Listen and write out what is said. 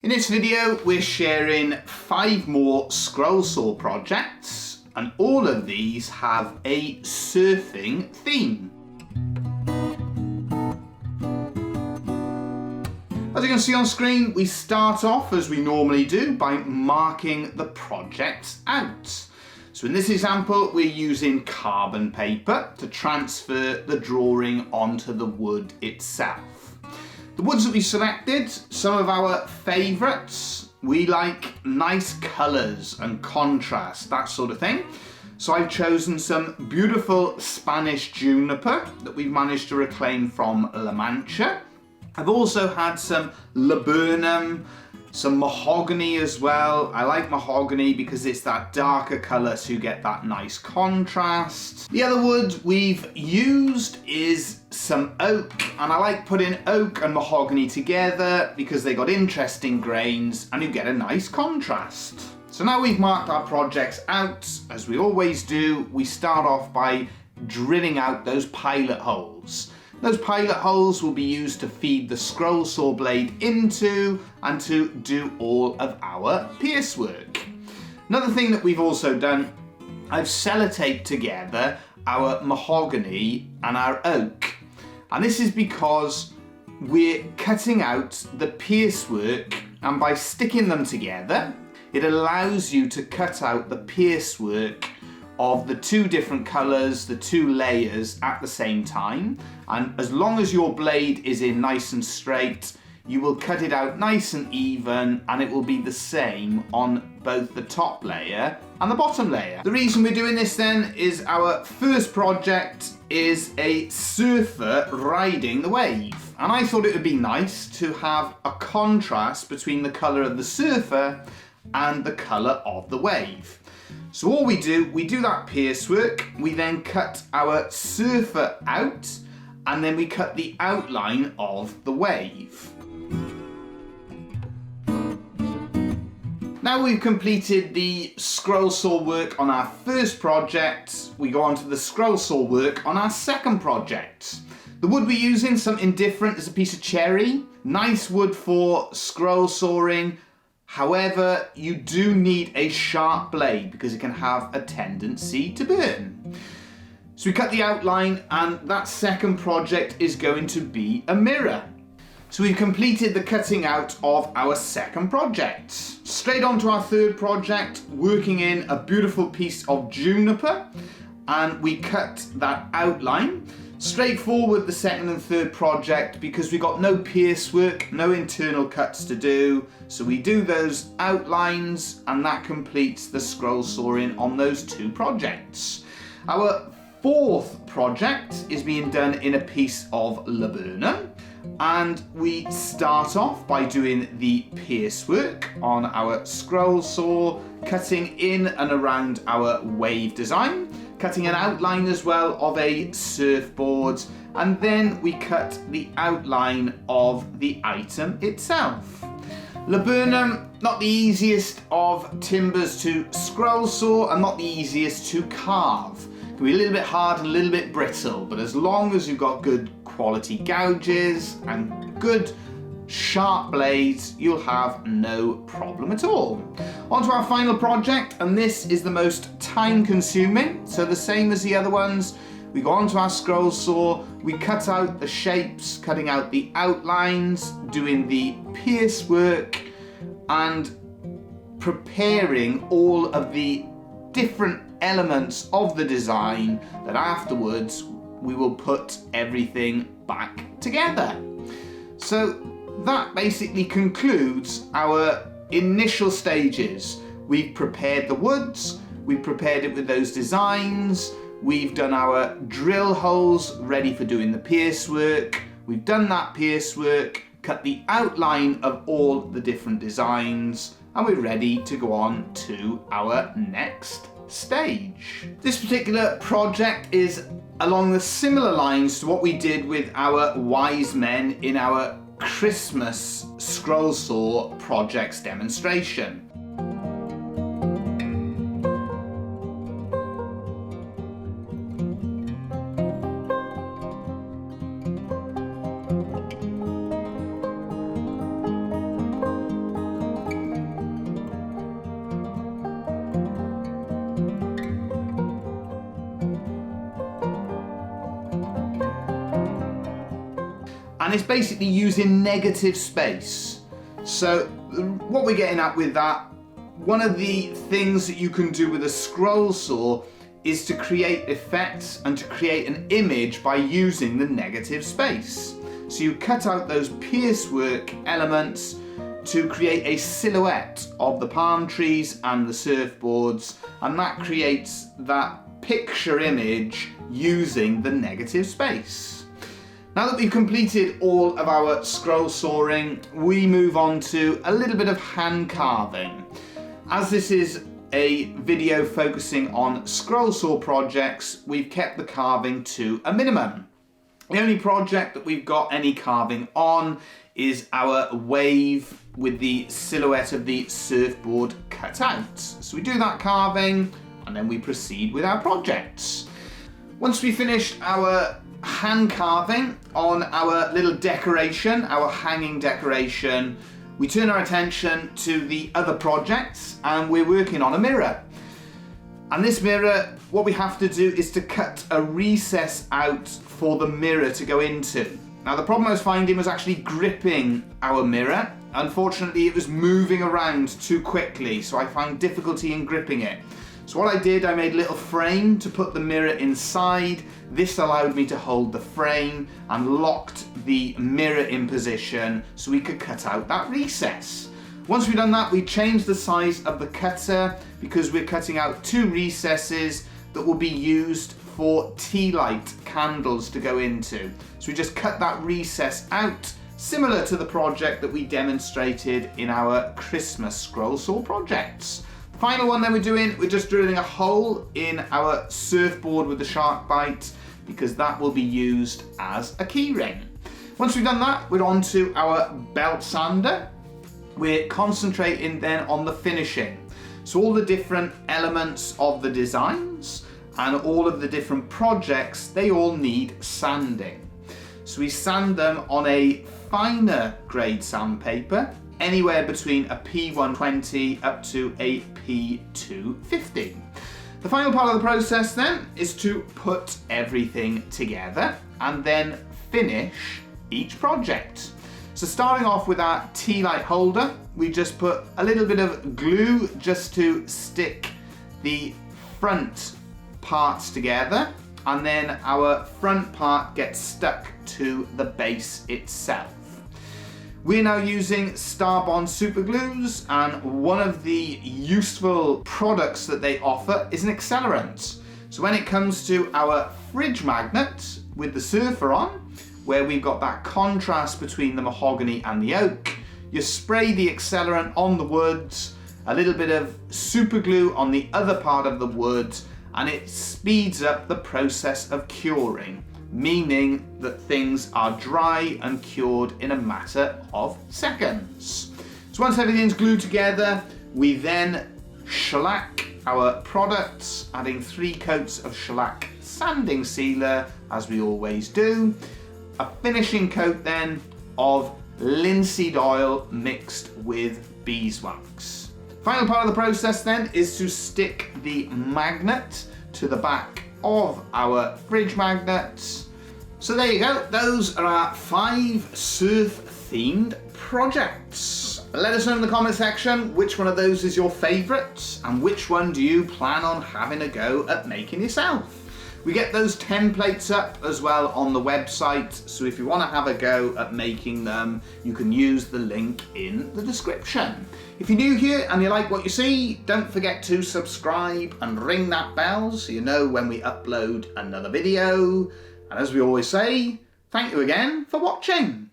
In this video, we're sharing 5 more scroll saw projects, and all of these have a surfing theme. As you can see on screen, we start off as we normally do by marking the projects out. So in this example, we're using carbon paper to transfer the drawing onto the wood itself. The woods that we selected, some of our favourites. We like nice colours and contrast, that sort of thing. So I've chosen some beautiful Spanish juniper that we've managed to reclaim from La Mancha. I've also had some laburnum, some mahogany as well. I like mahogany because it's that darker colour, so you get that nice contrast. The other wood we've used is some oak, and I like putting oak and mahogany together because they got interesting grains and you get a nice contrast. So now we've marked our projects out, as we always do, we start off by drilling out those pilot holes. Those pilot holes will be used to feed the scroll saw blade into and to do all of our pierce work. Another thing that we've also done, I've sellotaped together our mahogany and our oak. And this is because we're cutting out the pierce work, and by sticking them together, it allows you to cut out the pierce work of the 2 different colours, the 2 layers at the same time. And as long as your blade is in nice and straight, you will cut it out nice and even, and it will be the same on both the top layer and the bottom layer. The reason we're doing this then is our first project is a surfer riding the wave. And I thought it would be nice to have a contrast between the colour of the surfer and the colour of the wave. So all we do that pierce work, we then cut our surfer out, and then we cut the outline of the wave. Now we've completed the scroll saw work on our first project, we go on to the scroll saw work on our second project. The wood we're using, something different, is a piece of cherry. Nice wood for scroll sawing. However, you do need a sharp blade because it can have a tendency to burn. So we cut the outline, and that second project is going to be a mirror. So we've completed the cutting out of our second project. Straight on to our third project, working in a beautiful piece of juniper, and we cut that outline. Straightforward, the second and third project, because we got no pierce work, no internal cuts to do. So we do those outlines, and that completes the scroll sawing on those 2 projects. Our fourth project is being done in a piece of laburnum, and we start off by doing the pierce work on our scroll saw, cutting in and around our wave design, cutting an outline as well of a surfboard, and then we cut the outline of the item itself. Laburnum, not the easiest of timbers to scroll saw and not the easiest to carve. It can be a little bit hard and a little bit brittle, but as long as you've got good quality gouges and good sharp blades, you'll have no problem at all. On to our final project, and this is the most time consuming, so the same as the other ones. We go on to our scroll saw, we cut out the shapes, cutting out the outlines, doing the pierce work, and preparing all of the different elements of the design that afterwards we will put everything back together. So that basically concludes our initial stages. We've prepared the woods, we've prepared it with those designs, we've done our drill holes ready for doing the pierce work, we've done that pierce work, cut the outline of all the different designs, and we're ready to go on to our next stage. This particular project is along the similar lines to what we did with our wise men in our Christmas scroll saw projects demonstration. and it's basically using negative space. So what we're getting at with that, one of the things that you can do with a scroll saw is to create effects and to create an image by using the negative space. So you cut out those piercework elements to create a silhouette of the palm trees and the surfboards, and that creates that picture image using the negative space. Now that we've completed all of our scroll sawing, we move on to a little bit of hand carving. As this is a video focusing on scroll saw projects, we've kept the carving to a minimum. The only project that we've got any carving on is our wave with the silhouette of the surfboard cut out. So we do that carving and then we proceed with our projects. Once we finished our hand carving on our little decoration, our hanging decoration, we turn our attention to the other projects and we're working on a mirror. And this mirror, what we have to do is to cut a recess out for the mirror to go into. Now the problem I was finding was actually gripping our mirror. Unfortunately, it was moving around too quickly, so I found difficulty in gripping it. So what I did, I made a little frame to put the mirror inside. This allowed me to hold the frame and locked the mirror in position so we could cut out that recess. Once we've done that, we changed the size of the cutter because we're cutting out 2 recesses that will be used for tea light candles to go into. So we just cut that recess out, similar to the project that we demonstrated in our Christmas scroll saw projects. The final one that we're doing, we're just drilling a hole in our surfboard with the shark bite because that will be used as a keyring. Once we've done that, we're on to our belt sander. We're concentrating then on the finishing. So all the different elements of the designs and all of the different projects, they all need sanding. So we sand them on a finer grade sandpaper, anywhere between a P120 up to a P250. The final part of the process then is to put everything together and then finish each project. So starting off with our tea light holder, we just put a little bit of glue just to stick the front parts together, and then our front part gets stuck to the base itself. We're now using Starbond super glues, and one of the useful products that they offer is an accelerant. So when it comes to our fridge magnet with the surfer on, where we've got that contrast between the mahogany and the oak, you spray the accelerant on the wood, a little bit of super glue on the other part of the wood, and it speeds up the process of curing, meaning that things are dry and cured in a matter of seconds. So once everything's glued together, we then shellac our products, adding 3 coats of shellac sanding sealer, as we always do. A finishing coat then of linseed oil mixed with beeswax. Final part of the process then is to stick the magnet to the back of our fridge magnets. So there you go, those are our 5 surf themed projects. Let us know in the comment section which one of those is your favourite and which one do you plan on having a go at making yourself. We get those templates up as well on the website, so if you want to have a go at making them, you can use the link in the description. If you're new here and you like what you see, don't forget to subscribe and ring that bell so you know when we upload another video. And as we always say, thank you again for watching.